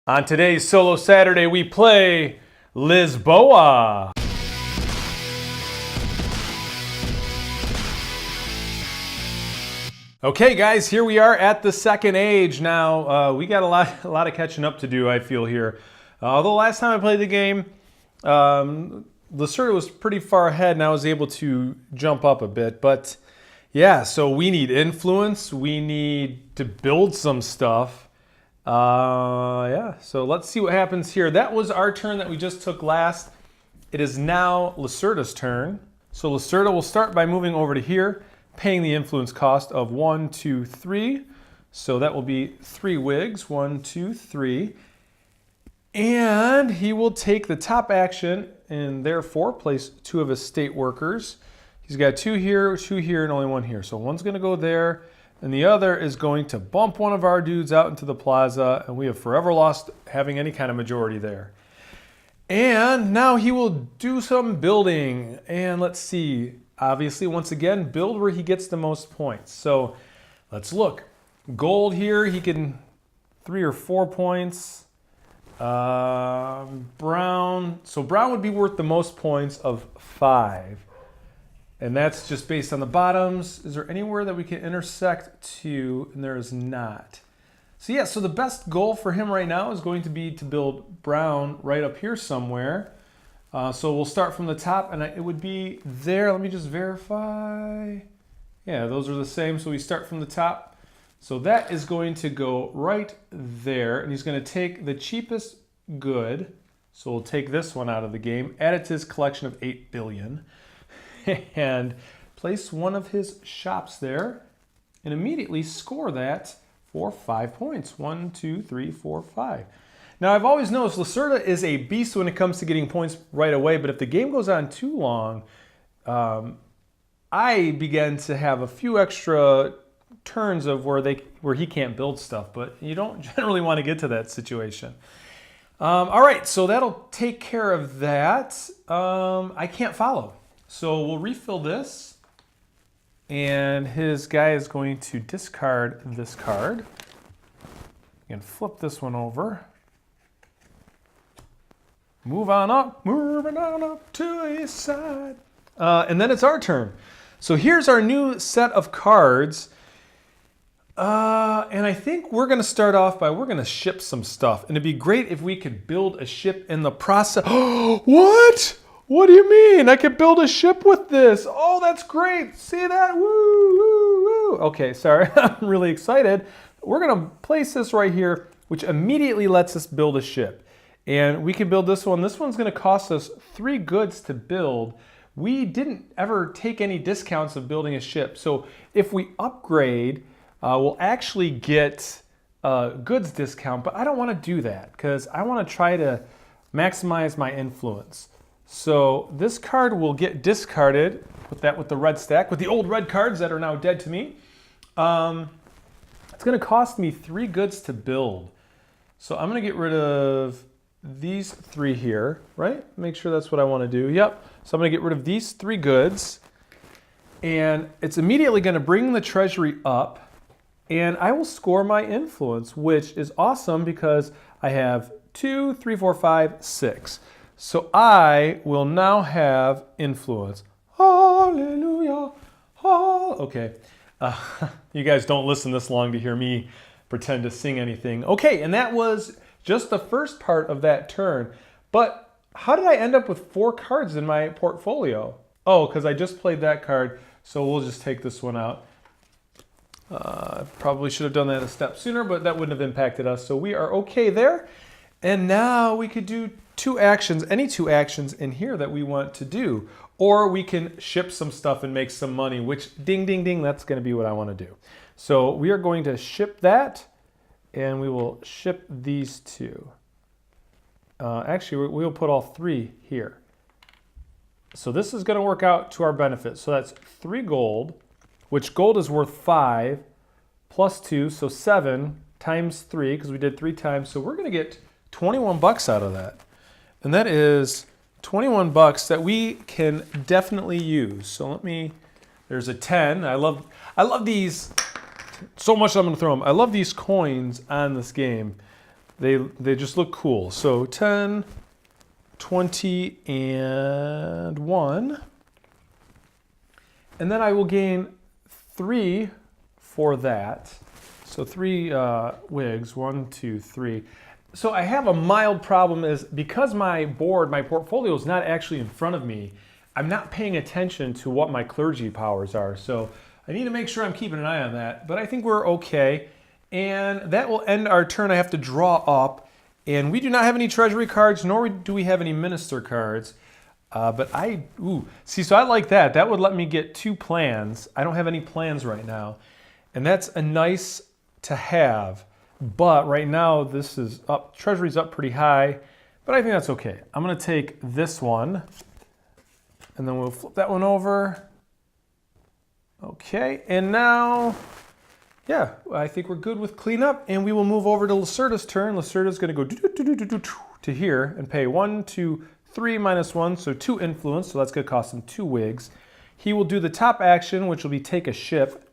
On today's Solo Saturday, we play Lisboa. Okay, guys, here we are at the second age. Now, we got a lot of catching up to do, I feel, here. Although last time I played the game, Lacerda was pretty far ahead, and I was able to jump up a bit. But, yeah, so we need influence. We need to build some stuff. Yeah, so let's see what happens here. That was our turn that we just took last. It is now Lacerda's turn. So Lacerda will start by moving over to here, paying the influence cost of 1, 2, 3. So that will be 3 wigs, 1, 2, 3. And he will take the top action and therefore place 2 of his state workers. He's got 2 here, and only 1 here. So one's going to go there, and the other is going to bump one of our dudes out into the plaza, and we have forever lost having any kind of majority there. And now he will do some building. And let's see. Obviously, once again, build where he gets the most points. So let's look. Gold here, he can 3 or 4 points. Brown. So brown would be worth the most points of 5. And that's just based on the bottoms. Is there anywhere that we can intersect to? And there is not. So yeah, so the best goal for him right now is going to be to build brown right up here somewhere. So we'll start from the top, and it would be there. Let me just verify. Yeah, those are the same. So we start from the top. So that is going to go right there, and he's going to take the cheapest good. So we'll take this one out of the game, add it to his collection of 8 billion. And place one of his shops there and immediately score that for 5 points. 1, 2, 3, 4, 5. Now, I've always noticed Lacerda is a beast when it comes to getting points right away, but if the game goes on too long, I begin to have a few extra turns of where he can't build stuff, but you don't generally want to get to that situation. All right, so that'll take care of that. I can't follow. So we'll refill this, and his guy is going to discard this card and flip this one over. Moving on up to the east side. And then it's our turn. So here's our new set of cards. And I think we're going to start off by, we're going to ship some stuff. And it'd be great if we could build a ship in the process. What? What do you mean? I could build a ship with this. Oh, that's great. See that? Woo, woo, woo. Okay, sorry. I'm really excited. We're going to place this right here, which immediately lets us build a ship. And we can build this one. This one's going to cost us 3 goods to build. We didn't ever take any discounts of building a ship. So if we upgrade, we'll actually get a goods discount. But I don't want to do that because I want to try to maximize my influence. So this card will get discarded. Put that with the red stack, with the old red cards that are now dead to me. It's going to cost me 3 goods to build. So I'm going to get rid of these 3 here, right? Make sure that's what I want to do. Yep. So I'm going to get rid of these 3 goods. And it's immediately going to bring the treasury up. And I will score my influence, which is awesome because I have 2, 3, 4, 5, 6. So I will now have influence. Hallelujah. Okay. You guys don't listen this long to hear me pretend to sing anything. Okay, and that was just the first part of that turn. But how did I end up with 4 cards in my portfolio? Oh, because I just played that card, so we'll just take this one out. Probably should have done that a step sooner, but that wouldn't have impacted us. So we are okay there. And now we could do 2 actions, any 2 actions in here that we want to do. Or we can ship some stuff and make some money, which ding, ding, ding, that's going to be what I want to do. So we are going to ship that, and we will ship these 2. Actually, we'll put all 3 here. So this is going to work out to our benefit. So that's 3 gold, which gold is worth 5, plus 2, so 7 times 3, because we did 3 times. So we're going to get 21 bucks out of that. And that is 21 bucks that we can definitely use. So there's a 10. I love these so much I'm going to throw them. I love these coins on this game. They just look cool. So 10, 20, and 1. And then I will gain 3 for that. So 3 wigs, 1, 2, 3. So I have a mild problem is because my portfolio is not actually in front of me, I'm not paying attention to what my clergy powers are. So I need to make sure I'm keeping an eye on that. But I think we're okay. And that will end our turn. I have to draw up. And we do not have any treasury cards, nor do we have any minister cards. See, so I like that. That would let me get 2 plans. I don't have any plans right now. And that's a nice to have. But right now, this is up. Treasury's up pretty high. But I think that's okay. I'm going to take this one. And then we'll flip that one over. Okay, and now, yeah, I think we're good with cleanup. And we will move over to Lacerda's turn. Lacerda's going to go to here and pay 1, 2, 3 minus 1, so 2 influence. So that's going to cost him 2 wigs. He will do the top action, which will be take a ship.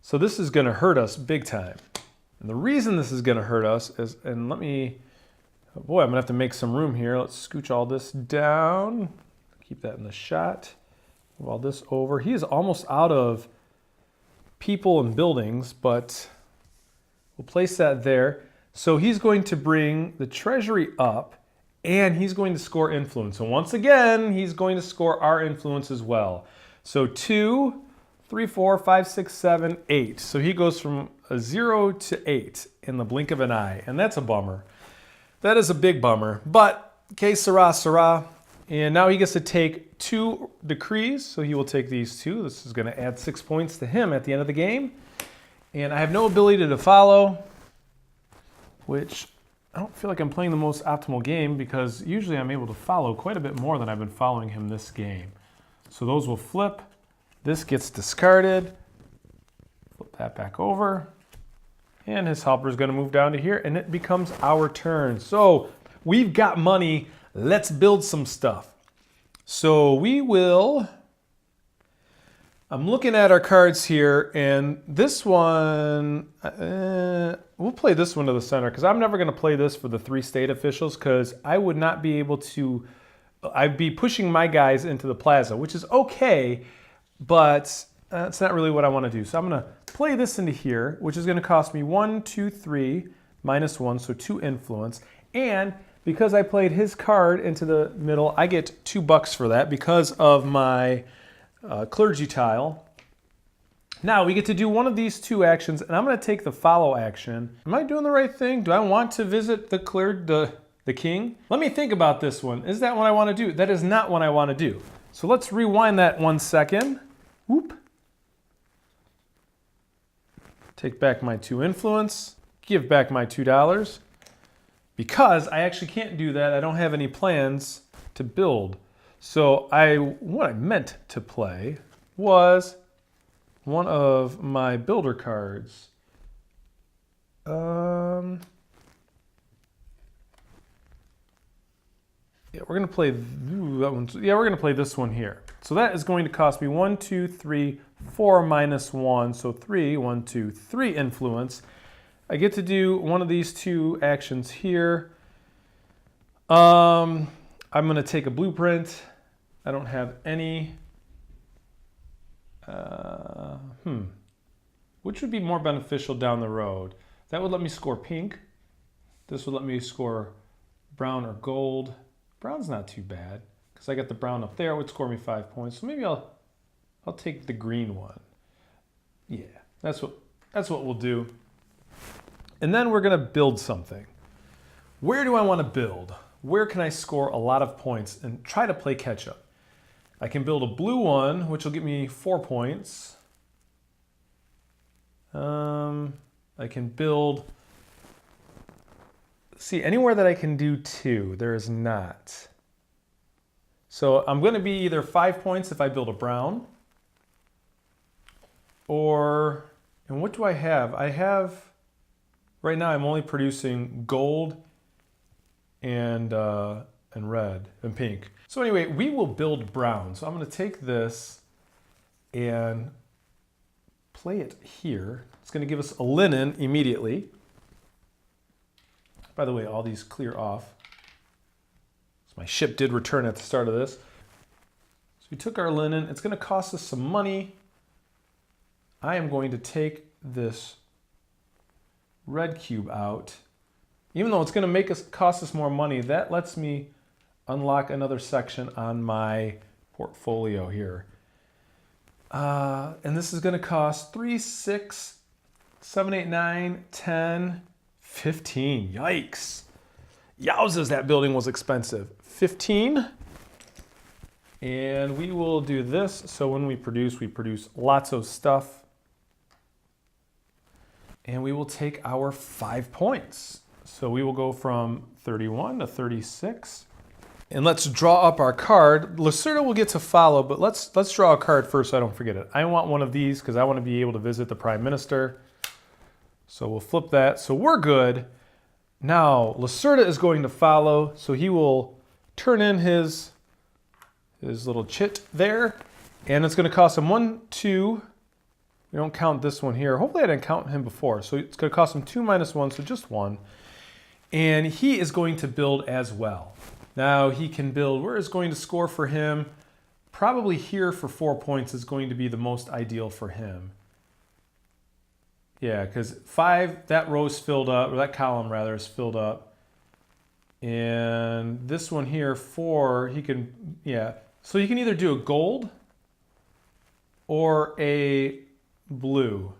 So this is going to hurt us big time. And the reason this is going to hurt us is, and let me, oh boy, I'm going to have to make some room here. Let's scooch all this down. Keep that in the shot. Move all this over. He is almost out of people and buildings, but we'll place that there. So he's going to bring the treasury up, and he's going to score influence. And once again, he's going to score our influence as well. So 2, 3, 4, 5, 6, 7, 8. So he goes from a 0 to 8 in the blink of an eye, and that's a bummer. That is a big bummer, but que sera, sera. And now he gets to take 2 decrees, so he will take these 2. This is going to add 6 points to him at the end of the game. And I have no ability to follow, which I don't feel like I'm playing the most optimal game because usually I'm able to follow quite a bit more than I've been following him this game. So those will flip. This gets discarded. Flip that back over. And his helper is going to move down to here, and it becomes our turn. So we've got money. Let's build some stuff. So we will, I'm looking at our cards here, and this one, we'll play this one to the center because I'm never going to play this for the 3 state officials because I would not be able to, I'd be pushing my guys into the plaza, which is okay, but that's not really what I want to do. So I'm going to play this into here, which is going to cost me 1, 2, 3, minus 1, so 2 influence. And because I played his card into the middle, I get $2 for that because of my clergy tile. Now we get to do one of these 2 actions, and I'm going to take the follow action. Am I doing the right thing? Do I want to visit the king? Let me think about this one. Is that what I want to do? That is not what I want to do. So let's rewind that 1 second. Whoop. Take back my 2 influence. Give back my $2. Because I actually can't do that. I don't have any plans to build. So what I meant to play was one of my builder cards. Yeah, we're gonna play that one. Yeah, we're gonna play this one here. So that is going to cost me 1, 2, 3, 4 minus 1. So 3, 1, 2, 3 influence. I get to do one of these 2 actions here. I'm going to take a blueprint. I don't have any. Which would be more beneficial down the road? That would let me score pink. This would let me score brown or gold. Brown's not too bad because I got the brown up there. It would score me 5 points. So maybe I'll take the green one. Yeah, that's what we'll do. And then we're going to build something. Where do I want to build? Where can I score a lot of points and try to play catch up? I can build a blue one, which will give me 4 points. I can build, see, anywhere that I can do 2, there is not. So I'm going to be either 5 points if I build a brown, or, and what do I have? I have, right now I'm only producing gold and red and pink. So anyway, we will build brown. So I'm going to take this and play it here. It's going to give us a linen immediately. By the way, all these clear off. So my ship did return at the start of this. So we took our linen. It's going to cost us some money. I am going to take this red cube out. Even though it's going to cost us more money, that lets me unlock another section on my portfolio here. And this is going to cost 3, 6, 7, 8, 9, 10, 15. Yikes. Yowzers, that building was expensive. 15. And we will do this. So when we produce lots of stuff. And we will take our 5 points. So we will go from 31 to 36. And let's draw up our card. Lacerda will get to follow, but let's draw a card first so I don't forget it. I want one of these because I want to be able to visit the Prime Minister. So we'll flip that. So we're good. Now, Lacerda is going to follow, so he will turn in his little chit there. And it's going to cost him 1, 2. We don't count this one here. Hopefully I didn't count him before. So it's going to cost him 2 minus 1, so just 1. And he is going to build as well. Now he can build, where is going to score for him? Probably here for 4 points is going to be the most ideal for him. Yeah, because 5, that row's filled up, or that column rather is filled up. And this one here, 4, he can, yeah. So you can either do a gold or a blue.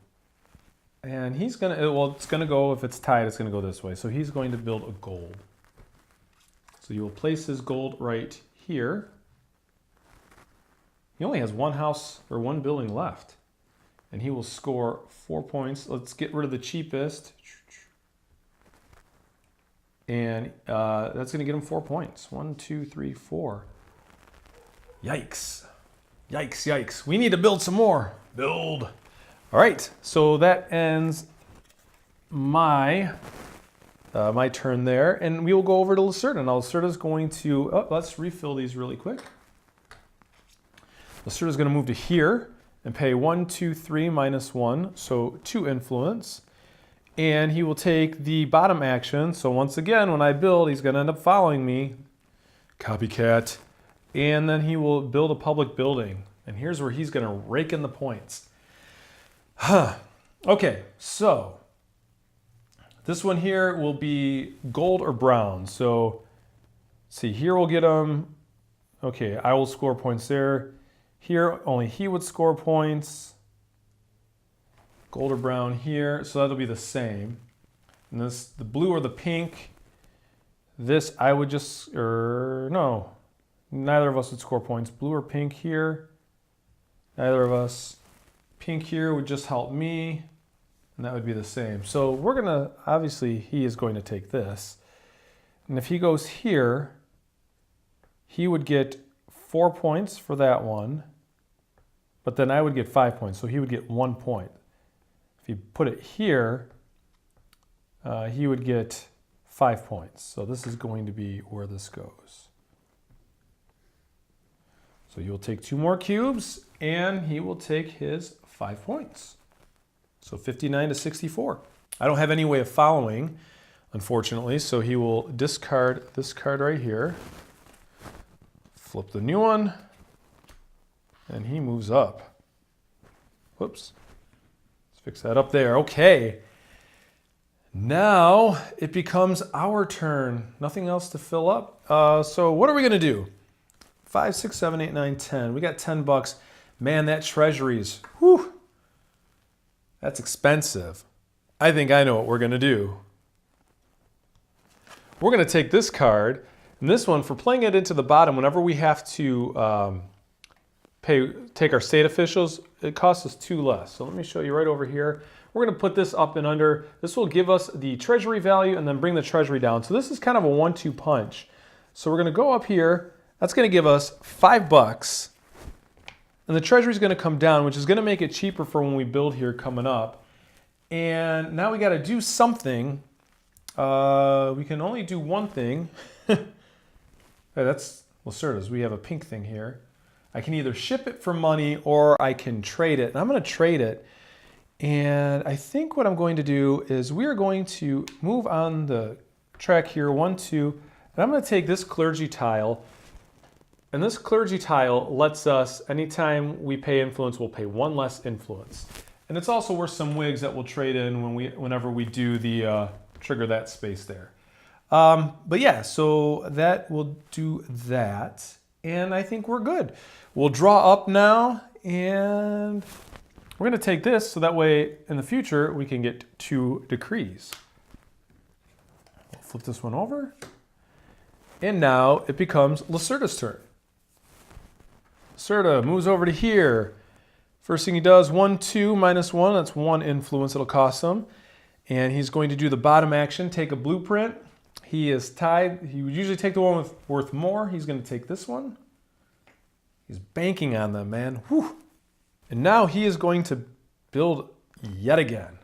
And he's going to, well, it's going to go, if it's tied, it's going to go this way. So he's going to build a gold. So you will place his gold right here. He only has one house or one building left. And he will score 4 points. Let's get rid of the cheapest. And that's going to get him 4 points. 1, 2, 3, 4. Yikes. Yikes, yikes. We need to build some more. Build. All right, so that ends my my turn there, and we will go over to Lacerda. Now Lacerda's going to, let's refill these really quick. Lacerda's going to move to here and pay 1, 2, 3 minus 1, so 2 influence. And he will take the bottom action. So once again, when I build, he's going to end up following me. Copycat. And then he will build a public building. And here's where he's going to rake in the points. Okay, so this one here will be gold or brown. So see, here we'll get him. Okay, I will score points there. Here, only he would score points. Gold or brown here, so that'll be the same. And this, the blue or the pink, this I would just, no, neither of us would score points. Blue or pink here, neither of us. Pink here would just help me, and that would be the same. So we're gonna, obviously he is going to take this. And if he goes here, he would get 4 points for that one, but then I would get 5 points, so he would get 1 point. If you put it here, he would get 5 points. So this is going to be where this goes. So you'll take 2 more cubes, and he will take his 5 points. So 59 to 64. I don't have any way of following, unfortunately, so he will discard this card right here, flip the new one, and he moves up. Whoops. Fix that up there. Okay. Now it becomes our turn. Nothing else to fill up. So what are we going to do? 5, 6, 7, 8, 9, 10. We got $10. Man, that treasuries. Whew. That's expensive. I think I know what we're going to do. We're going to take this card, and this one, for playing it into the bottom, whenever we have to take our state officials, it costs us 2 less. So let me show you right over here. We're going to put this up and under. This will give us the treasury value and then bring the treasury down. So this is kind of a 1-2 punch. So we're going to go up here. That's going to give us $5. And the treasury is going to come down, which is going to make it cheaper for when we build here coming up. And now we got to do something. We can only do one thing. Hey, that's Lacerda's. We have a pink thing here. I can either ship it for money or I can trade it. And I'm going to trade it. And I think what I'm going to do is we are going to move on the track here, 1, 2, and I'm going to take this clergy tile, and this clergy tile lets us, anytime we pay influence, we'll pay 1 less influence. And it's also worth some wigs that we'll trade in whenever we do the trigger that space there. But yeah, so that will do that, and I think we're good. We'll draw up now, and we're going to take this so that way in the future we can get 2 decrees. We'll flip this one over, and now it becomes Lacerda's turn. Lacerda moves over to here. First thing he does, 1, 2, -1. That's 1 influence it'll cost him. And he's going to do the bottom action, take a blueprint. He is tied. He would usually take the one worth more. He's going to take this one. He's banking on them, man. Whew. And now he is going to build yet again.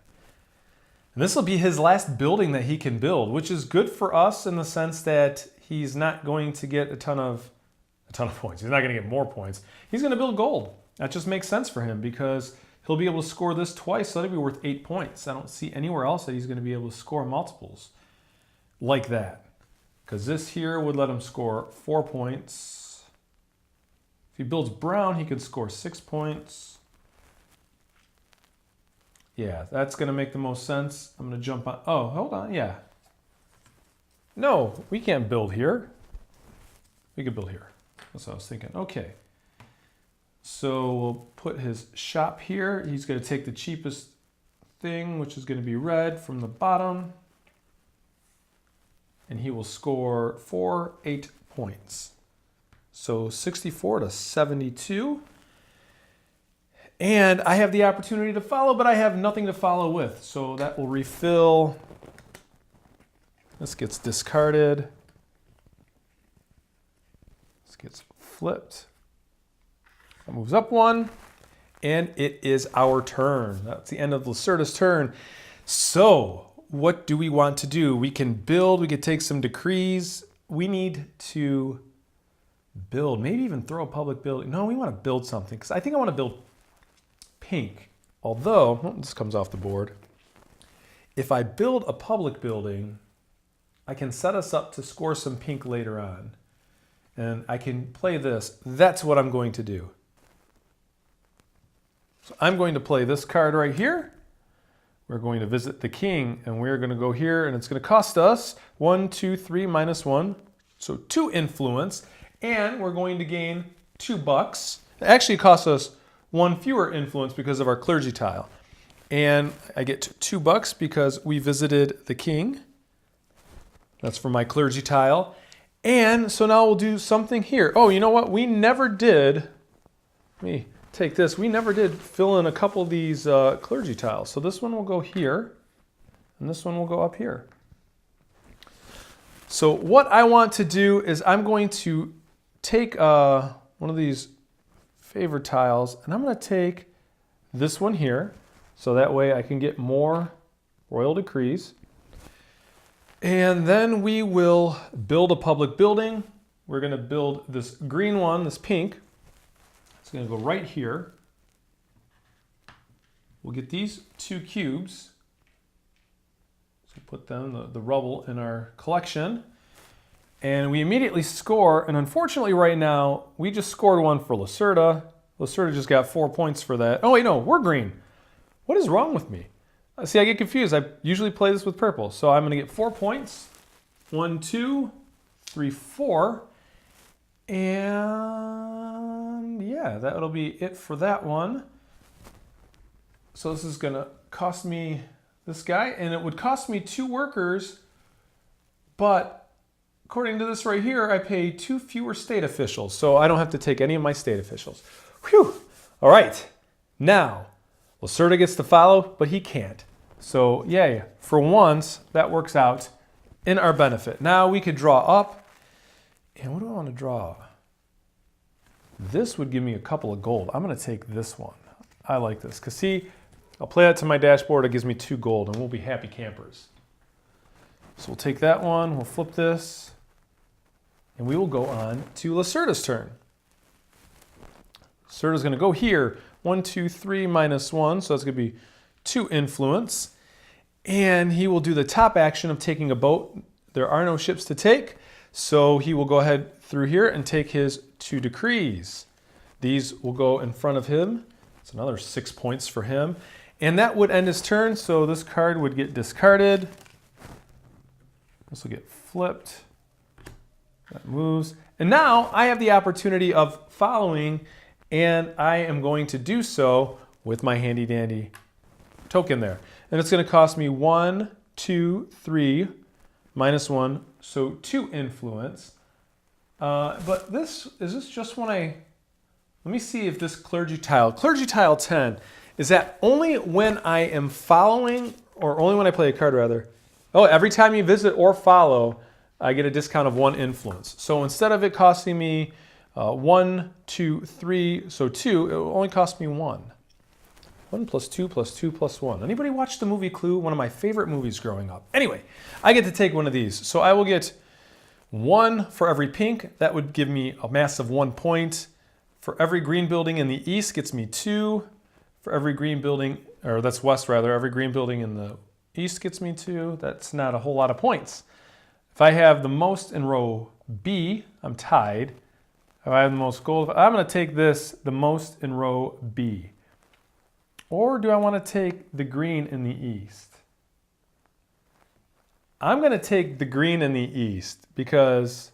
And this will be his last building that he can build, which is good for us in the sense that he's not going to get a ton of points. He's not going to get more points. He's going to build gold. That just makes sense for him because he'll be able to score this twice, so that'll be worth 8 points. I don't see anywhere else that he's going to be able to score multiples like that. Because this here would let him score 4 points. If he builds brown, he could score 6 points. Yeah, that's going to make the most sense. I'm going to jump on. Oh, hold on. Yeah. No, we can't build here. We could build here. That's what I was thinking. Okay. So we'll put his shop here. He's going to take the cheapest thing, which is going to be red from the bottom. And he will score 8 points. So 64 to 72. And I have the opportunity to follow, but I have nothing to follow with. So that will refill. This gets discarded. This gets flipped. That moves up 1. And it is our turn. That's the end of Lacerda's turn. So what do we want to do? We can build. We could take some decrees. We need to build. Maybe even throw a public building. No, we want to build something. Because I think I want to build pink. Although, this comes off the board. If I build a public building, I can set us up to score some pink later on. And I can play this. That's what I'm going to do. So I'm going to play this card right here. We're going to visit the king, and we're going to go here, and it's going to cost us 1, 2, 3, -1. So 2 influence, and we're going to gain $2. It actually costs us 1 fewer influence because of our clergy tile. And I get $2 because we visited the king. That's for my clergy tile. And so now we'll do something here. Oh, you know what? We never did. Let me take this. We never did fill in a couple of these clergy tiles. So this one will go here, and this one will go up here. So what I want to do is I'm going to take one of these favorite tiles, and I'm going to take this one here, so that way I can get more royal decrees. And then we will build a public building. We're going to build this green one, this pink. It's going to go right here. We'll get these 2 cubes. So put them, the rubble, in our collection. And we immediately score, and unfortunately right now, we just scored 1 for Lacerda. Lacerda just got 4 points for that. Oh wait, no, we're green. What is wrong with me? See, I get confused. I usually play this with purple. So I'm going to get 4 points. 1, 2, 3, 4. And yeah, that'll be it for that one. So this is going to cost me this guy, and it would cost me 2 workers, but according to this right here, I pay 2 fewer state officials, so I don't have to take any of my state officials. Whew! All right, now Lacerda gets to follow, but he can't. So yay, for once, that works out in our benefit. Now we could draw up, and what do I want to draw? This would give me a couple of gold. I'm going to take this one. I like this, because see, I'll play that to my dashboard. It gives me 2 gold, and we'll be happy campers. So we'll take that one, we'll flip this, and we will go on to Lacerda's turn. Lacerda's going to go here. 1, 2, 3, -1, so that's going to be 2 influence. And he will do the top action of taking a boat. there are no ships to take. So he will go ahead through here and take his 2 decrees. These will go in front of him. It's another 6 points for him. And that would end his turn, so this card would get discarded. This will get flipped. That moves. And now I have the opportunity of following, and I am going to do so with my handy dandy token there. And it's going to cost me 1, 2, 3, -1, so 2 influence. But is this just when let me see if this clergy tile 10, is that only when I am following, or only when I play a card rather? Oh, every time you visit or follow, I get a discount of 1 influence. So instead of it costing me 1, 2, 3, so 2, it will only cost me 1. 1 plus 2 plus 2 plus 1. Anybody watch the movie Clue? One of my favorite movies growing up. Anyway, I get to take one of these. So I will get 1 for every pink. That would give me a massive 1 point. For every green building in the east gets me 2. For every green building, or that's west rather, every green building in the east gets me 2. That's not a whole lot of points. If I have the most in row B, I'm tied. If I have the most gold, I'm going to take this, the most in row B. Or do I want to take the green in the east? I'm going to take the green in the east because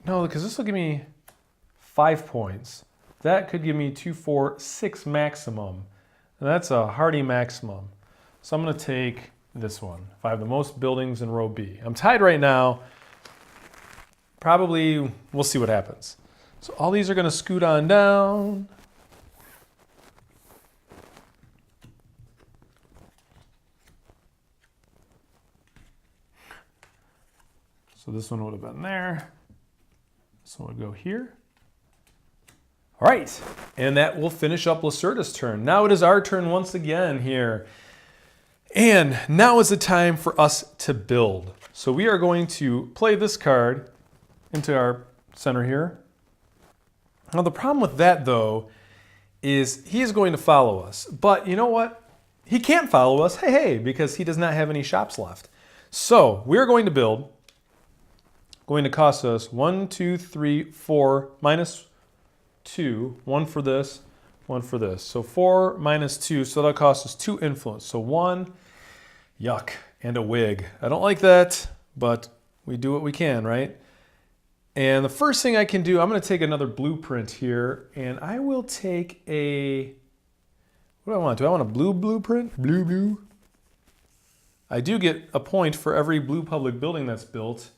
this will give me 5 points. That could give me 2, 4, 6 maximum. And that's a hardy maximum. So I'm going to take this one. If I have the most buildings in row B. I'm tied right now. Probably, we'll see what happens. So all these are going to scoot on down. So this one would have been there. This one would go here. All right, and that will finish up Lacerda's turn. Now it is our turn once again here. And now is the time for us to build. So we are going to play this card into our center here. Now the problem with that though is he is going to follow us. But you know what? He can't follow us, hey, because he does not have any shops left. So we're going to build. Going to cost us 1, 2, 3, 4, -2, 1 for this, 1 for this. So 4 -2, so that'll cost us 2 influence. So 1, yuck, and a wig. I don't like that, but we do what we can, right? And the first thing I can do, I'm going to take another blueprint here, and I will take a, what do I want? Do I want a blue blueprint? Blue. I do get a point for every blue public building that's built.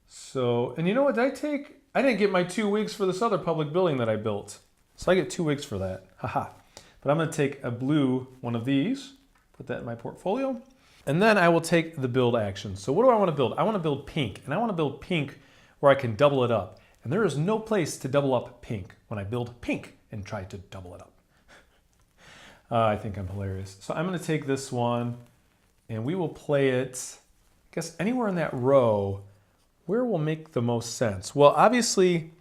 So, and you know what I didn't get my 2 wigs for this other public building that I built. So I get 2 wigs for that. Haha. But I'm going to take a blue one of these, put that in my portfolio. And then I will take the build action. So what do I want to build? I want to build pink. And I want to build pink where I can double it up. And there is no place to double up pink when I build pink and try to double it up. I think I'm hilarious. So I'm going to take this one and we will play it, I guess, anywhere in that row. Where will make the most sense? Well, obviously,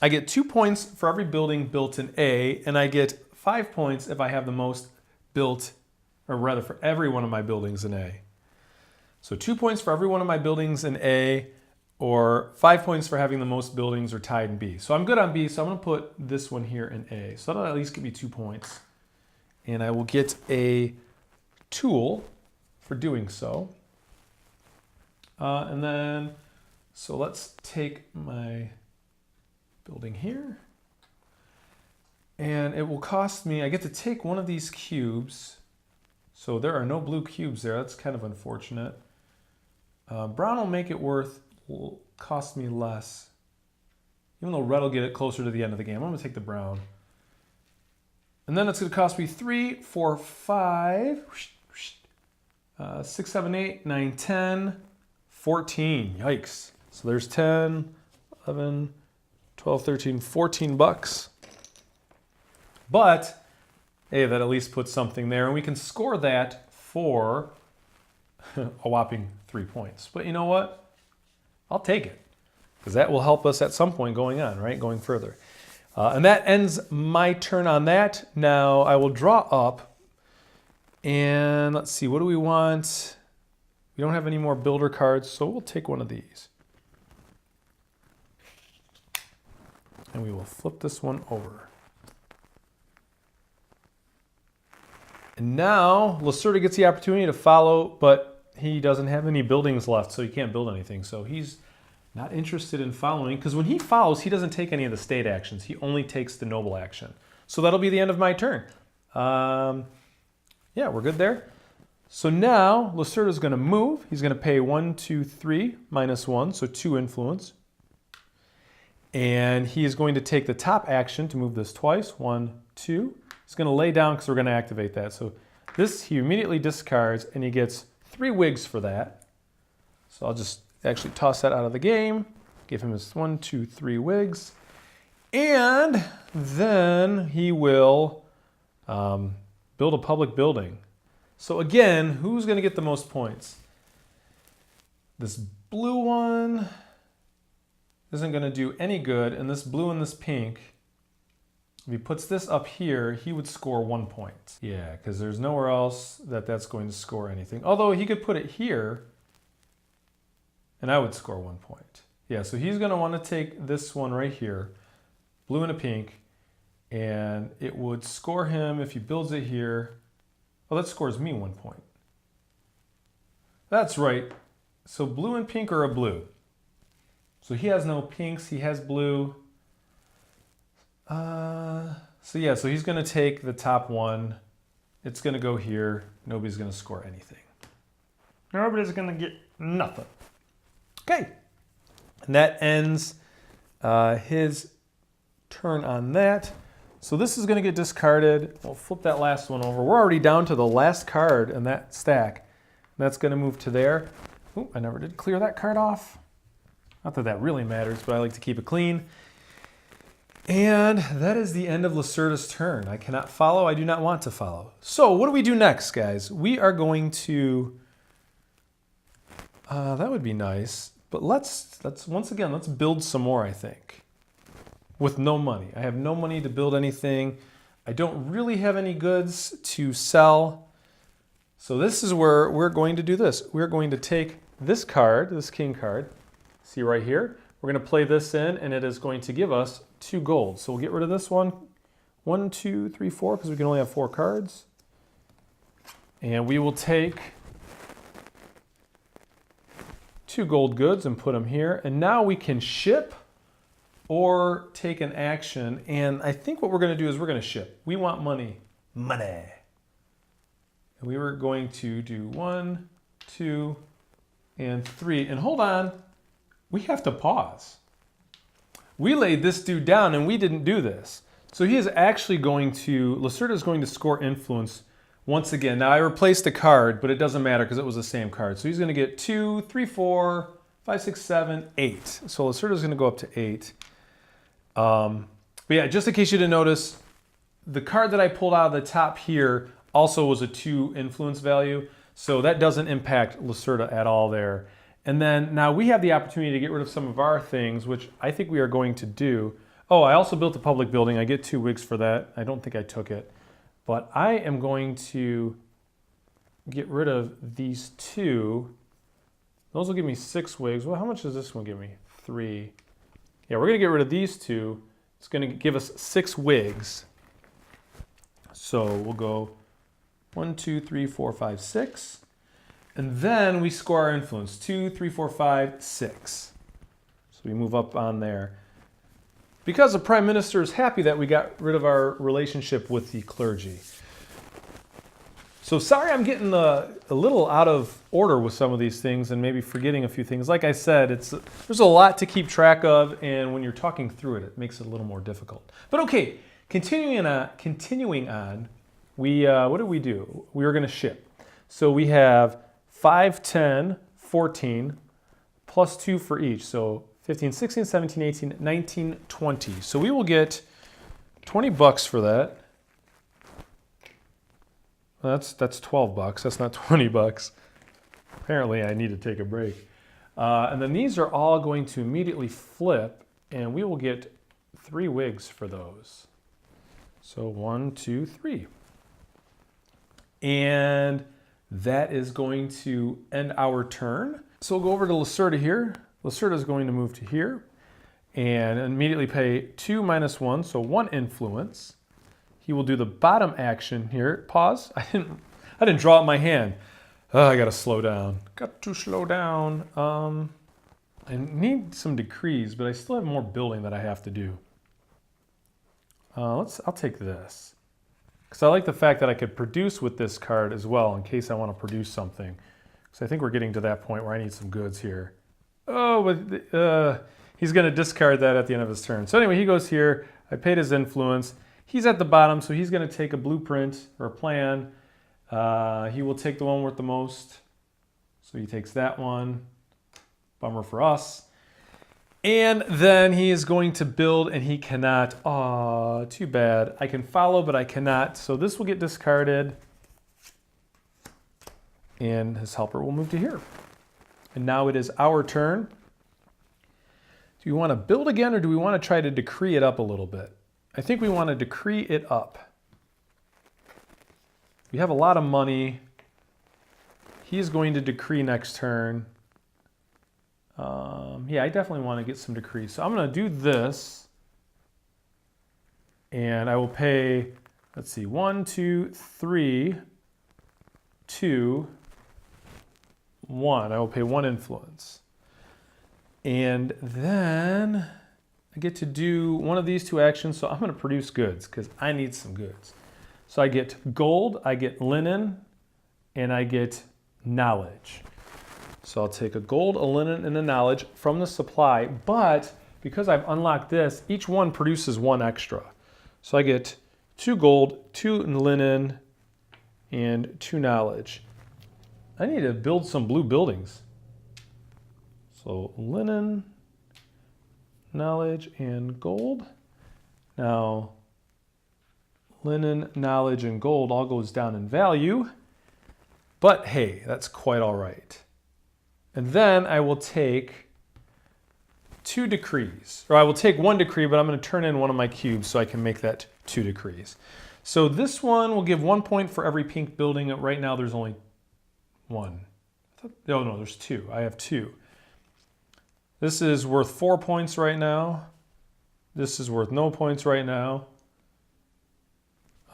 I get 2 points for every building built in A, and I get 5 points if I have the most built, or rather for every one of my buildings in A. So 2 points for every one of my buildings in A, or 5 points for having the most buildings or tied in B. So I'm good on B, so I'm going to put this one here in A. So that'll at least give me 2 points. And I will get a tool for doing so. And then, so let's take my building here. And it will cost me, I get to take one of these cubes. So there are no blue cubes there. That's kind of unfortunate. Brown will make it will cost me less. Even though red will get it closer to the end of the game. I'm going to take the brown. And then it's going to cost me 3, 4, 5, 6, 7, 8, 9, 10, 14. Yikes. So there's 10, 11, 12, 13, 14 bucks. But, hey, that at least puts something there. And we can score that for a whopping 3 points. But you know what? I'll take it. Because that will help us at some point going on, right? Going further. And that ends my turn on that. Now I will draw up. And let's see, what do we want? We don't have any more builder cards, so we'll take one of these. And we will flip this one over. And now Lacerda gets the opportunity to follow, but he doesn't have any buildings left, so he can't build anything. So he's not interested in following, because when he follows, he doesn't take any of the state actions. He only takes the noble action. So that'll be the end of my turn. Yeah, we're good there. So now Lacerda's going to move. He's going to pay 1, 2, 3, -1, so 2 influence. And he is going to take the top action to move this twice. 1, 2. He's going to lay down because we're going to activate that. So this he immediately discards, and he gets 3 wigs for that. So I'll just actually toss that out of the game. Give him his 1, 2, 3 wigs. And then he will build a public building. So again, who's going to get the most points? This blue one isn't going to do any good, and this blue and this pink, if he puts this up here, he would score 1 point. Yeah, because there's nowhere else that's going to score anything. Although he could put it here, and I would score 1 point. Yeah, so he's going to want to take this one right here, blue and a pink, and it would score him if he builds it here. Oh, that scores me 1 point. That's right. So blue and pink are a blue. So he has no pinks, he has blue. So yeah, so he's going to take the top one. It's going to go here. Nobody's going to score anything. Nobody's going to get nothing. Okay. And that ends his turn on that. So this is going to get discarded. We'll flip that last one over. We're already down to the last card in that stack. That's going to move to there. Ooh, I never did clear that card off. Not that that really matters, but I like to keep it clean. And that is the end of Lacerda's turn. I cannot follow. I do not want to follow. So what do we do next, guys? We are going to... that would be nice. But let's once again, let's build some more, I think. With no money. I have no money to build anything. I don't really have any goods to sell. So this is where we're going to do this. We're going to take this card, this king card. See right here? We're going to play this in, and it is going to give us 2 gold. So we'll get rid of this one. 1, 2, 3, 4, because we can only have 4 cards. And we will take 2 gold goods and put them here. And now we can ship or take an action. And I think what we're going to do is we're going to ship. We want money. Money. And we were going to do 1, 2, and 3. And hold on. We have to pause. We laid this dude down and we didn't do this. So he is actually going to, Lacerda is going to score influence once again. Now I replaced a card, but it doesn't matter because it was the same card. So he's going to get 2, 3, 4, 5, 6, 7, 8. So Lacerda is going to go up to 8. But yeah, just in case you didn't notice, the card that I pulled out of the top here also was a 2 influence value. So that doesn't impact Lacerda at all there. And then now we have the opportunity to get rid of some of our things, which I think we are going to do. Oh, I also built a public building. I get 2 wigs for that. I don't think I took it. But I am going to get rid of these 2. Those will give me 6 wigs. Well, how much does this one give me? 3. Yeah, we're going to get rid of these 2. It's going to give us 6 wigs. So we'll go 1, 2, 3, 4, 5, 6. And then we score our influence. 2, 3, 4, 5, 6. So we move up on there. Because the Prime Minister is happy that we got rid of our relationship with the clergy. So sorry I'm getting a little out of order with some of these things and maybe forgetting a few things. Like I said, there's a lot to keep track of, and when you're talking through it, it makes it a little more difficult. But okay, continuing on, we what did we do? We were going to ship. So we have 5, 10, 14, plus 2 for each. So 15, 16, 17, 18, 19, 20. So we will get 20 bucks for that. Well, that's 12 bucks. That's not 20 bucks. Apparently I need to take a break. And then these are all going to immediately flip, and we will get 3 wigs for those. So 1, 2, 3. And that is going to end our turn. So we'll go over to Lacerda here. Lacerda is going to move to here and immediately pay 2 minus 1, so 1 influence. He will do the bottom action here. Pause. I didn't draw out my hand. Oh, I gotta slow down. Got to slow down. I need some decrees, but I still have more building that I have to do. I'll take this. Because I like the fact that I could produce with this card as well in case I want to produce something. So I think we're getting to that point where I need some goods here. Oh, but he's going to discard that at the end of his turn. So anyway, he goes here. I paid his influence. He's at the bottom, so he's going to take a blueprint or a plan. He will take the one worth the most. So he takes that one. Bummer for us. And then he is going to build, and he cannot. Aw, too bad. I can follow, but I cannot. So this will get discarded. And his helper will move to here. And now it is our turn. Do we want to build again, or do we want to try to decree it up a little bit? I think we want to decree it up. We have a lot of money. He's going to decree next turn. Yeah, I definitely want to get some decrees. So I'm going to do this. And I will pay, let's see, 1, 2, 3, 2, 1. I will pay 1 influence. And then I get to do one of these 2 actions. So I'm going to produce goods because I need some goods. So I get gold, I get linen, and I get knowledge. So I'll take a gold, a linen, and a knowledge from the supply, but because I've unlocked this, each one produces 1 extra. So I get 2 gold, 2 linen, and 2 knowledge. I need to build some blue buildings. So linen, knowledge, and gold. Now, linen, knowledge, and gold all goes down in value, but hey, that's quite all right. And then I will take 2 decrees, or I will take 1 decree, but I'm going to turn in one of my cubes so I can make that 2 decrees. So this one will give 1 point for every pink building. Right now there's only 1. No, there's 2. I have 2. This is worth 4 points right now. This is worth no points right now.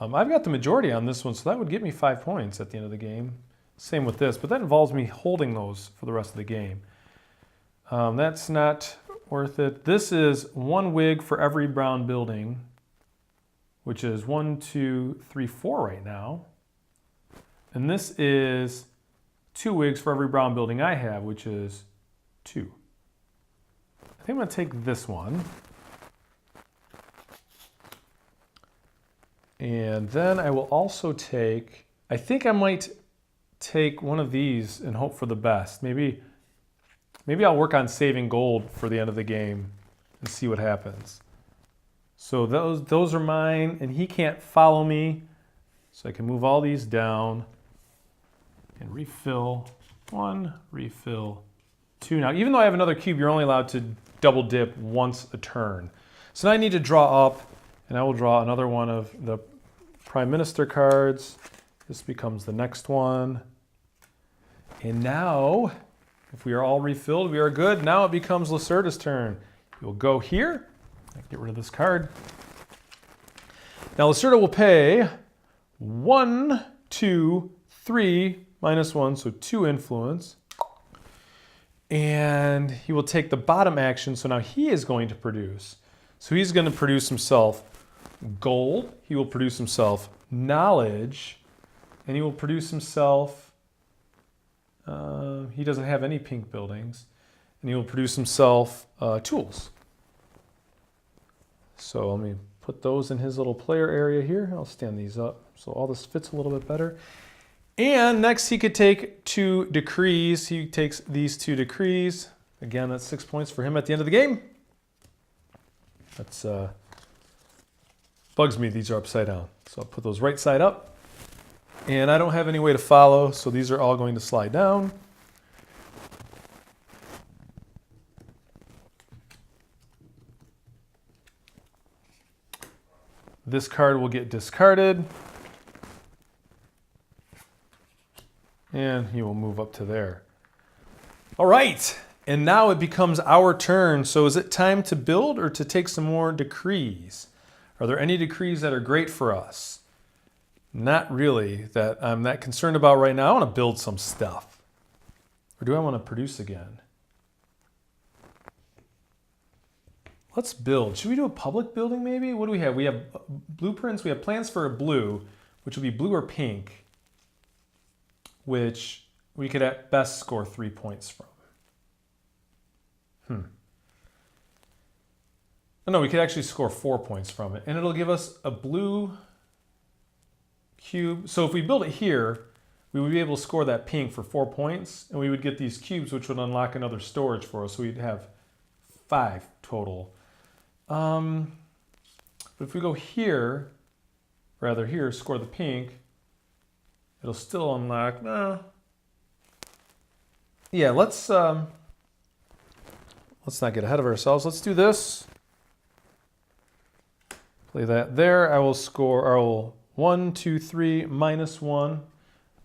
I've got the majority on this one, so that would get me 5 points at the end of the game. Same with this, but that involves me holding those for the rest of the game. That's not worth it. This is 1 wig for every brown building, which is 1, 2, 3, 4 right now. And this is 2 wigs for every brown building I have, which is 2. I think I'm going to take this one. And then I will also take, I think I might take one of these and hope for the best. Maybe I'll work on saving gold for the end of the game and see what happens. So those are mine, and he can't follow me. So I can move all these down and refill 1, refill 2. Now, even though I have another cube, you're only allowed to double dip once a turn. So now I need to draw up, and I will draw another one of the Prime Minister cards. This becomes the next one. And now, if we are all refilled, we are good. Now it becomes Lacerda's turn. You'll go here. I can get rid of this card. Now Lacerda will pay 1, 2, 3, minus 1, so 2 influence. And he will take the bottom action, so now he is going to produce. So he's going to produce himself gold. He will produce himself knowledge. And he will produce himself, he doesn't have any pink buildings, and he will produce himself tools. So let me put those in his little player area here. I'll stand these up so all this fits a little bit better. And next he could take 2 decrees. He takes these 2 decrees. Again, that's 6 points for him at the end of the game. That's bugs me, these are upside down. So I'll put those right side up. And I don't have any way to follow, so these are all going to slide down. This card will get discarded. and he will move up to there. All right, and now it becomes our turn. So is it time to build or to take some more decrees? Are there any decrees that are great for us? Not really that I'm that concerned about right now. I want to build some stuff. Or do I want to produce again? Let's build. Should we do a public building maybe? What do we have? We have blueprints. We have plans for a blue, which will be blue or pink, which we could at best score 3 points from. Oh, no, we could actually score 4 points from it. And it'll give us a blue cube. So if we build it here, we would be able to score that pink for 4 points. And we would get these cubes, which would unlock another storage for us. So we'd have 5 total. But if we go here, rather here, score the pink, it'll still unlock. Yeah, let's not get ahead of ourselves. Let's do this. Play that there. I will score 1, 2, 3, minus 1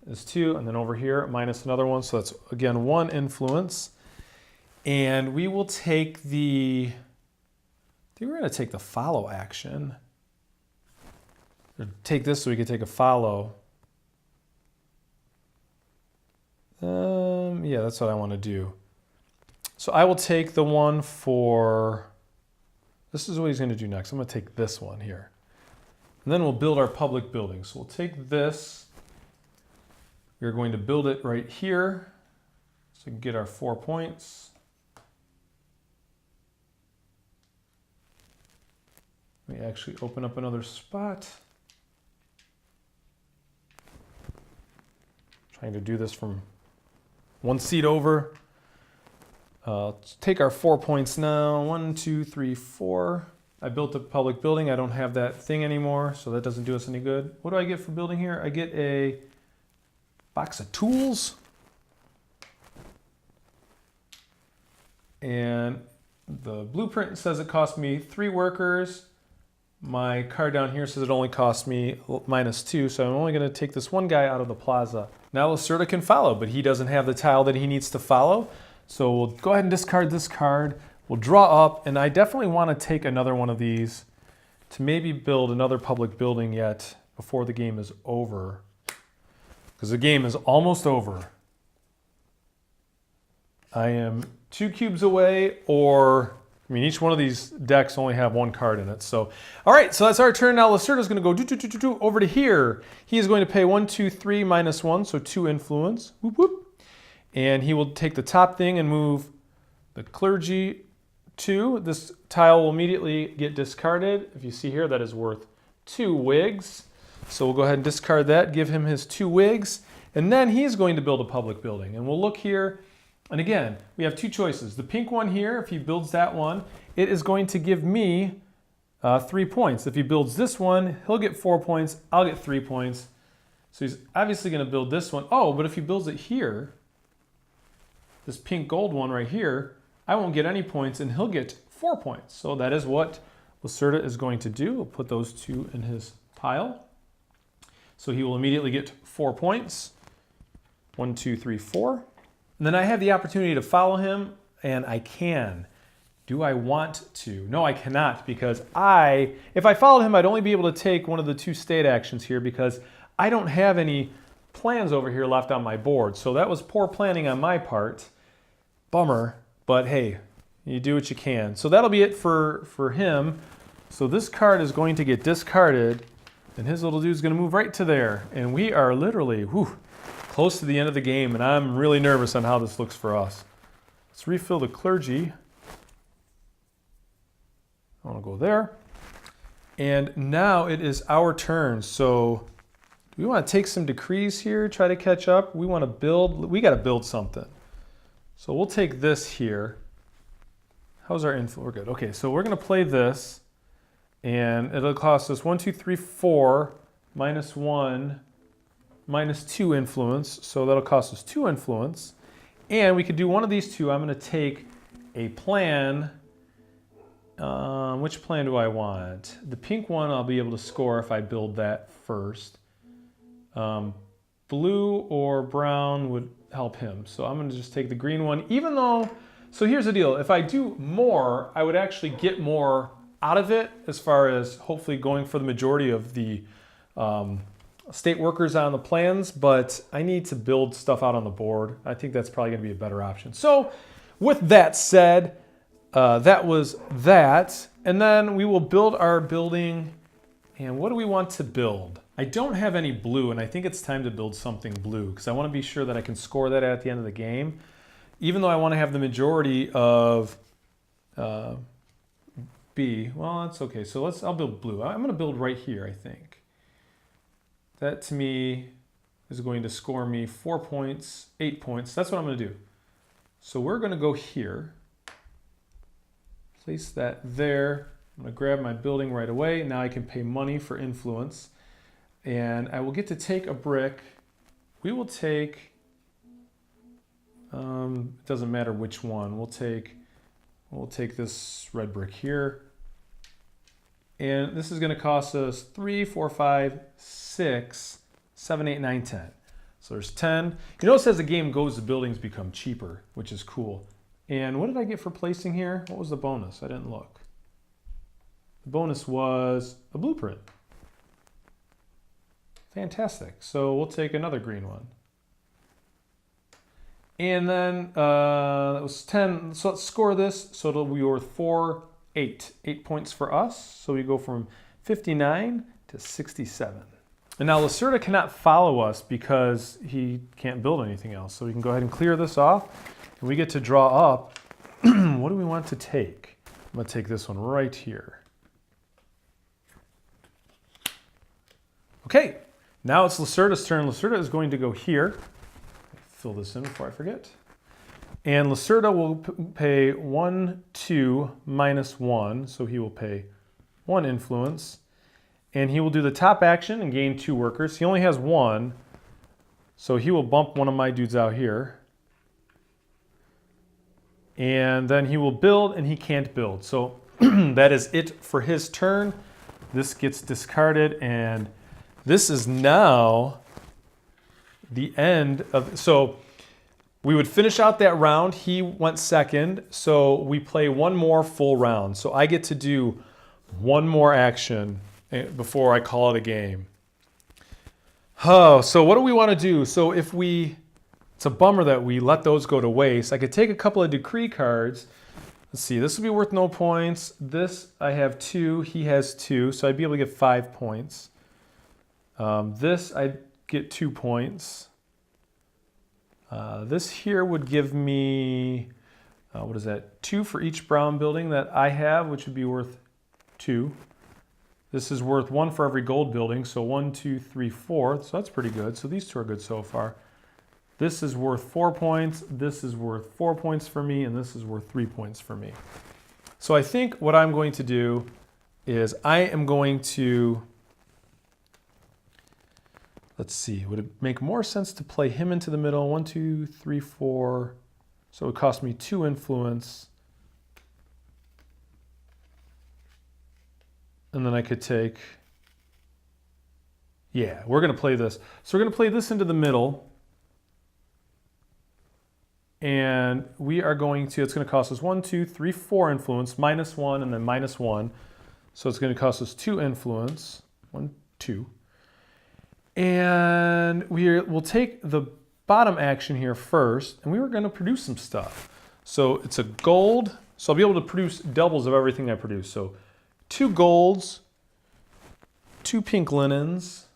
is 2, and then over here minus another 1. So that's again 1 influence. And we will take the, I think we're going to take the follow action. Or take this so we can take a follow. Yeah, that's what I want to do. So I will take the one for, this is what he's going to do next. I'm going to take this one here. And then we'll build our public building. So we'll take this. We're going to build it right here. So we can get our 4 points. Let me actually open up another spot. Trying to do this from one seat over. Let's take our 4 points now. 1, 2, 3, 4. I built a public building. I don't have that thing anymore, so that doesn't do us any good. What do I get for building here? I get a box of tools. And the blueprint says it cost me 3 workers. My card down here says it only cost me -2, so I'm only going to take this one guy out of the plaza. Now Lacerda can follow, but he doesn't have the tile that he needs to follow. So we'll go ahead and discard this card. We'll draw up, and I definitely want to take another one of these to maybe build another public building yet before the game is over. Because the game is almost over. I am 2 cubes away, or I mean, each one of these decks only have 1 card in it. So, all right, so that's our turn. Now Lacerda's going to go over to here. He is going to pay 1, 2, 3, -1, so 2 influence. Whoop, whoop. And he will take the top thing and move the clergy 2. This tile will immediately get discarded. If you see here, that is worth 2 wigs. So we'll go ahead and discard that, give him his 2 wigs, and then he's going to build a public building. And we'll look here. And again, we have 2 choices. The pink one here, if he builds that one, it is going to give me 3 points. If he builds this one, he'll get 4 points. I'll get 3 points. So he's obviously going to build this one. Oh, but if he builds it here, this pink gold one right here, I won't get any points and he'll get 4 points. So that is what Lacerda is going to do. We'll put those 2 in his pile. So he will immediately get 4 points. 1, 2, 3, 4. And then I have the opportunity to follow him, and I can. Do I want to? No, I cannot, because if I followed him, I'd only be able to take one of the 2 state actions here because I don't have any plans over here left on my board. So that was poor planning on my part. Bummer, but hey, you do what you can. So that'll be it for him. So this card is going to get discarded, and his little dude's going to move right to there. And we are literally, close to the end of the game, and I'm really nervous on how this looks for us. Let's refill the clergy. I want to go there. And now it is our turn. So do we want to take some decrees here, try to catch up? We want to build, we got to build something. So we'll take this here. How's our info? We're good. Okay, so we're going to play this, and it'll cost us 1, 2, 3, 4, -1, -2 influence, so that'll cost us 2 influence. And we could do one of these 2. I'm going to take a plan. Which plan do I want? The pink one I'll be able to score if I build that first. blue or brown would help him. So I'm going to just take the green one, even though, so here's the deal. If I do more, I would actually get more out of it as far as hopefully going for the majority of the state workers on the plans, but I need to build stuff out on the board. I think that's probably going to be a better option. So with that said, that was that. And then we will build our building. And what do we want to build? I don't have any blue, and I think it's time to build something blue because I want to be sure that I can score that at the end of the game. Even though I want to have the majority of B. Well, that's okay. So I'll build blue. I'm going to build right here, I think. That to me is going to score me 4 points, 8 points. That's what I'm going to do. So we're going to go here. Place that there. I'm going to grab my building right away. Now I can pay money for influence. And I will get to take a brick. We will take, it doesn't matter which one. We'll take this red brick here. And this is going to cost us 3, 4, 5, 6, 7, 8, 9, 10. So there's 10. You notice as the game goes, the buildings become cheaper, which is cool. And what did I get for placing here? What was the bonus? I didn't look. The bonus was a blueprint. Fantastic. So we'll take another green one. And then that was 10. So let's score this. So it'll be worth 4, 8. 8 points for us. So we go from 59 to 67. And now Lacerda cannot follow us because he can't build anything else. So we can go ahead and clear this off. And we get to draw up. What do we want to take? I'm going to take this one right here. Okay, now it's Lacerda's turn. Lacerda is going to go here. Fill this in before I forget. And Lacerda will pay 1, 2, minus 1. So he will pay 1 influence. And he will do the top action and gain 2 workers. He only has 1. So he will bump one of my dudes out here. And then he will build, and he can't build. So that is it for his turn. This gets discarded, and this is now the end of... So we would finish out that round. He went second, so we play one more full round. So I get to do one more action before I call it a game. Oh, so what do we want to do? So if we... It's a bummer that we let those go to waste. I could take a couple of decree cards. Let's see, this would be worth no points. This, I have 2, he has 2, so I'd be able to get 5 points. This, I'd get 2 points. This here would give me, what is that, 2 for each brown building that I have, which would be worth 2. This is worth 1 for every gold building, so 1, 2, 3, 4. So that's pretty good. So these two are good so far. This is worth 4 points, this is worth 4 points for me, and this is worth 3 points for me. So I think what I'm going to do is I am going to, let's see, would it make more sense to play him into the middle? 1, 2, 3, 4. So it would cost me 2 influence. And then I could take, yeah, we're going to play this. So we're going to play this into the middle. And we are going to, it's going to cost us 1, 2, 3, 4 influence, minus 1, and then minus 1. So it's going to cost us 2 influence, 1, 2. And we'll take the bottom action here first, and we were going to produce some stuff. So it's a gold, so I'll be able to produce doubles of everything I produce. So 2 golds, 2 pink linens,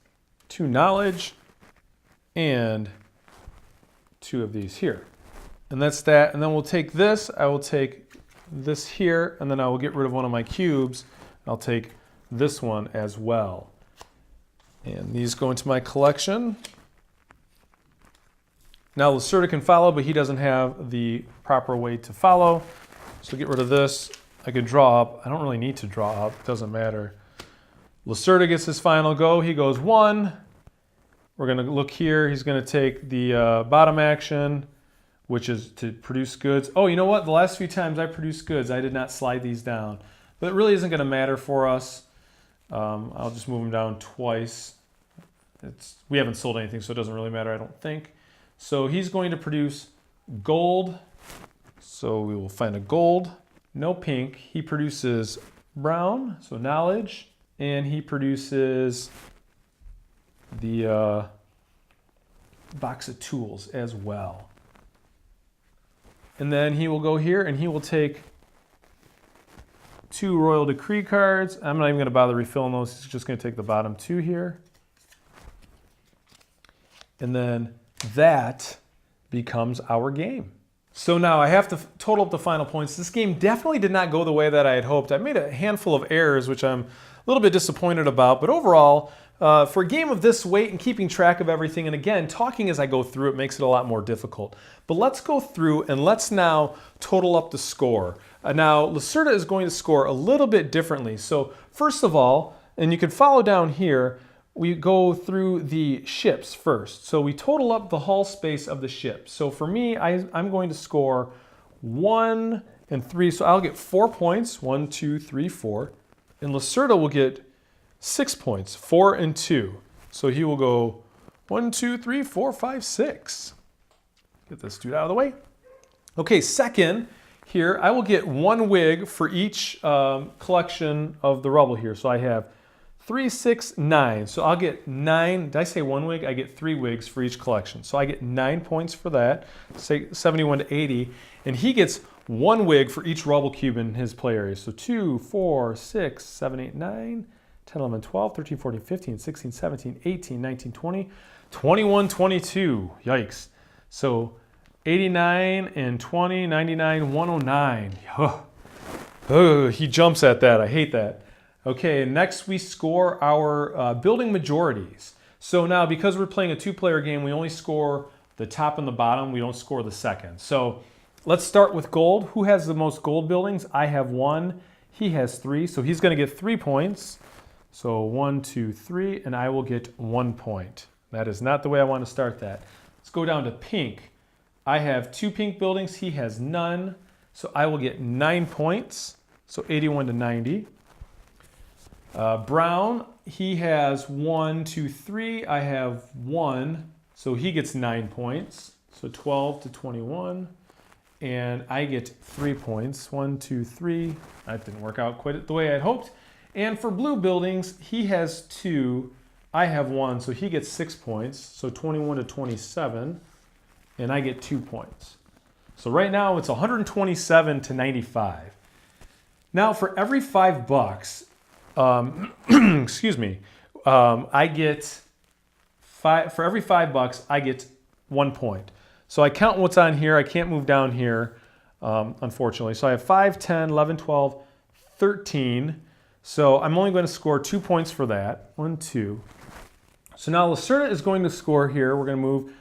2 knowledge, and 2 of these here. And that's that. And then we'll take this. I will take this here, and then I will get rid of one of my cubes. I'll take this one as well. And these go into my collection. Now Lacerda can follow, but he doesn't have the proper way to follow. So get rid of this. I could draw up. I don't really need to draw up. It doesn't matter. Lacerda gets his final go. He goes 1. We're going to look here. He's going to take the bottom action, which is to produce goods. Oh, you know what? The last few times I produced goods, I did not slide these down. But it really isn't going to matter for us. I'll just move them down twice. we haven't sold anything, so it doesn't really matter, I don't think. So he's going to produce gold. So we will find a gold. No pink. He produces brown, so knowledge. And he produces the box of tools as well. And then he will go here and he will take 2 Royal Decree cards. I'm not even going to bother refilling those. He's just going to take the bottom 2 here. And then that becomes our game. So now I have to total up the final points. This game definitely did not go the way that I had hoped. I made a handful of errors, which I'm a little bit disappointed about. But overall, for a game of this weight and keeping track of everything, and again, talking as I go through it makes it a lot more difficult. But let's go through and let's now total up the score. Now, Lacerda is going to score a little bit differently. So first of all, and you can follow down here, we go through the ships first. So we total up the hull space of the ship. So for me, I'm going to score 1 and 3. So I'll get 4 points, 1, 2, 3, 4. And Lacerda will get 6 points, 4 and 2. So he will go 1, 2, 3, 4, 5, 6. Get this dude out of the way. Okay, second, here, I will get 1 wig for each collection of the rubble here. So I have 3, 6, 9. So I'll get 9. Did I say 1 wig? I get 3 wigs for each collection. So I get 9 points for that, say 71 to 80. And he gets 1 wig for each rubble cube in his play area. So 2, 4, 6, 7, 8, 9, 10, 11, 12, 13, 14, 15, 16, 17, 18, 19, 20, 21, 22. Yikes. So 89 and 20, 99, 109. He jumps at that. I hate that. Okay, next we score our building majorities. So now, because we're playing a 2-player game, we only score the top and the bottom. We don't score the second. So let's start with gold. Who has the most gold buildings? I have 1. He has 3. So he's going to get 3 points. So 1, 2, 3, and I will get 1 point. That is not the way I want to start that. Let's go down to pink. I have 2 pink buildings. He has none. So I will get 9 points. So 81 to 90. Brown, he has 1, 2, 3. I have 1. So he gets 9 points. So 12 to 21. And I get 3 points. 1, 2, 3. That didn't work out quite the way I'd hoped. And for blue buildings, he has 2. I have 1. So he gets 6 points. So 21 to 27. And I get 2 points. So right now it's 127 to 95. Now for every $5, excuse me, I get for every $5, I get 1 point. So I count what's on here. I can't move down here, unfortunately. So I have 5, 10, 11, 12, 13. So I'm only going to score 2 points for that. 1, 2. So now Lacerda is going to score here. We're going to move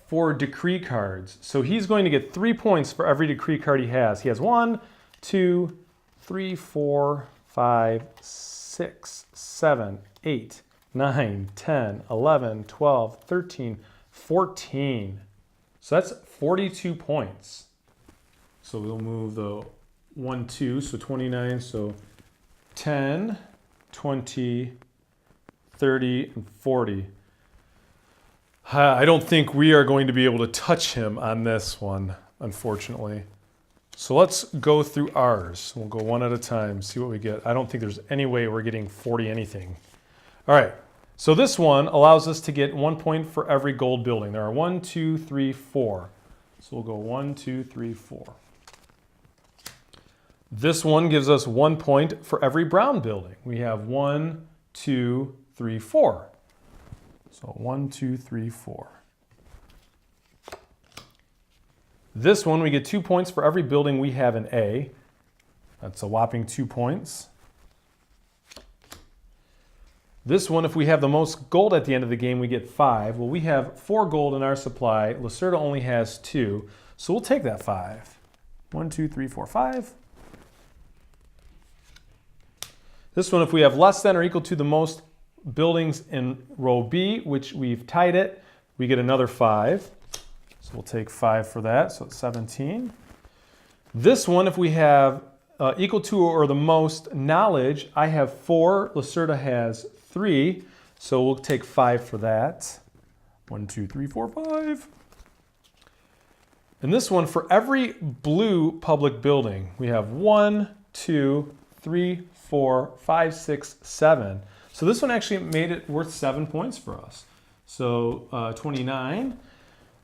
4 decree cards. So he's going to get 3 points for every decree card he has. He has 1, 2, 3, 4, 5, 6, 7, 8, 9, 10, 11, 12, 13, 14. So that's 42 points. So we'll move the 1, 2, so 29, so 10, 20, 30, and 40. I don't think we are going to be able to touch him on this one, unfortunately. So let's go through ours. We'll go one at a time, see what we get. I don't think there's any way we're getting 40 anything. All right, so this one allows us to get 1 point for every gold building. There are 1, 2, 3, 4. So we'll go 1, 2, 3, 4. This one gives us 1 point for every brown building. We have 1, 2, 3, 4. So 1, 2, 3, 4. This one, we get 2 points for every building we have in A. That's a whopping 2 points. This one, if we have the most gold at the end of the game, we get 5. Well, we have 4 gold in our supply. Lacerda only has 2, so we'll take that 5. 1, 2, 3, 4, 5. This one, if we have less than or equal to the most buildings in row B, which we've tied it, we get another 5. So we'll take 5 for that, so it's 17. This one, if we have equal to or the most knowledge, I have 4, Lacerda has 3. So we'll take 5 for that. 1, 2, 3, 4, 5. And this one, for every blue public building, we have 1, 2, 3, 4, 5, 6, 7. So this one actually made it worth 7 points for us. So 29.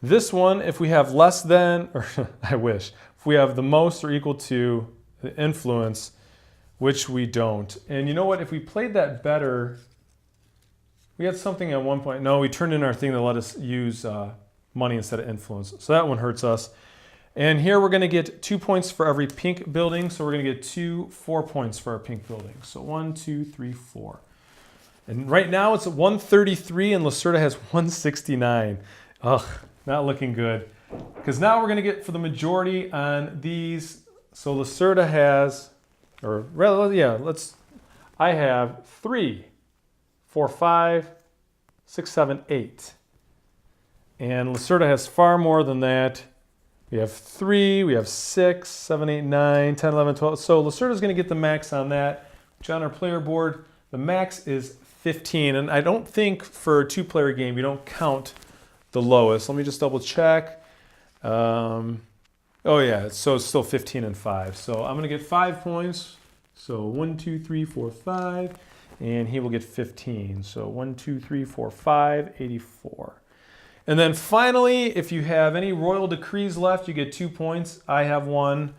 This one, if we have less than, or I wish, if we have the most or equal to the influence, which we don't. And you know what? If we played that better, we had something at one point. No, we turned in our thing that let us use money instead of influence. So that one hurts us. And here we're going to get 2 points for every pink building. So we're going to get 4 points for our pink building. So 1, 2, 3, 4. And right now it's 133 and Lacerda has 169. Ugh, not looking good. Because now we're going to get for the majority on these. So Lacerda has, or rather, yeah, I have 3, 4, 5, 6, 7, 8. And Lacerda has far more than that. We have 3, we have 6, 7, 8, 9, 10, 11, 12. So Lacerda's going to get the max on that. Which on our player board, the max is 15. And I don't think for a 2-player game, you don't count the lowest. Let me just double check. Oh yeah, so it's still 15 and 5. So I'm going to get 5 points. So 1, 2, 3, 4, 5. And he will get 15. So 1, 2, 3, 4, 5, 84. And then finally, if you have any royal decrees left, you get 2 points. I have 1.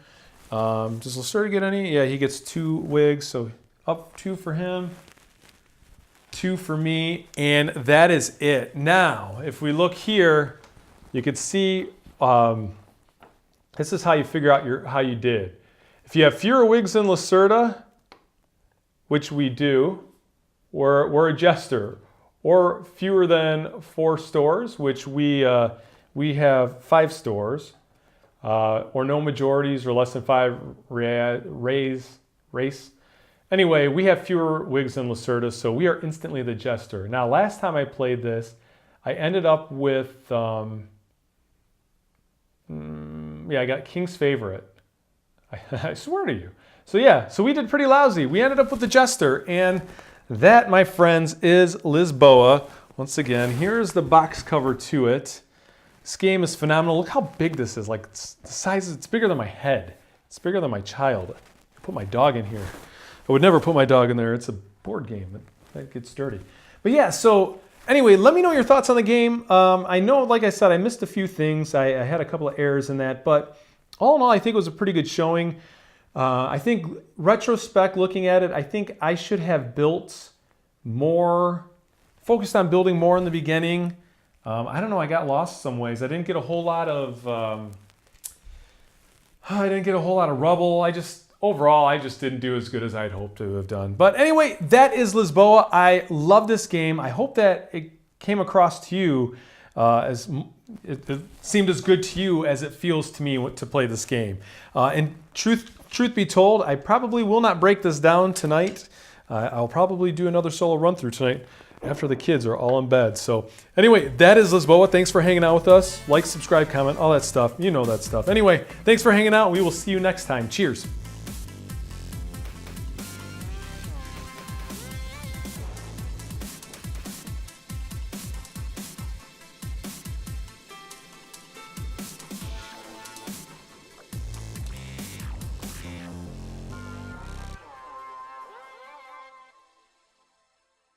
Does Lacerda get any? Yeah, he gets 2 wigs. So up 2 for him, 2 for me, and that is it. Now, if we look here, you can see this is how you figure out how you did. If you have fewer wigs than Lacerda, which we do, we're a jester. Or fewer than 4 stores, which we have 5 stores, or no majorities or less than 5 race. Anyway, we have fewer wigs than Lacerda, so we are instantly the jester. Now, last time I played this, I ended up with, yeah, I got King's Favorite. I swear to you. So yeah, so we did pretty lousy. We ended up with the jester, and that, my friends, is Lisboa. Once again, here's the box cover to it. This game is phenomenal. Look how big this is. Like, the size, it's bigger than my head. It's bigger than my child. I put my dog in here. I would never put my dog in there. It's a board game. It gets dirty. But yeah, so anyway, let me know your thoughts on the game. I know, like I said, I missed a few things. I had a couple of errors in that. But all in all, I think it was a pretty good showing. I think retrospect, looking at it, I think I should have built more, focused on building more in the beginning. I don't know, I got lost some ways. I didn't get a whole lot of rubble. Overall, I just didn't do as good as I'd hoped to have done. But anyway, that is Lisboa. I love this game. I hope that it came across to you as it seemed as good to you as it feels to me to play this game. And truth be told, I probably will not break this down tonight. I'll probably do another solo run through tonight after the kids are all in bed. So anyway, that is Lisboa. Thanks for hanging out with us. Like, subscribe, comment, all that stuff. You know that stuff. Anyway, thanks for hanging out. We will see you next time. Cheers.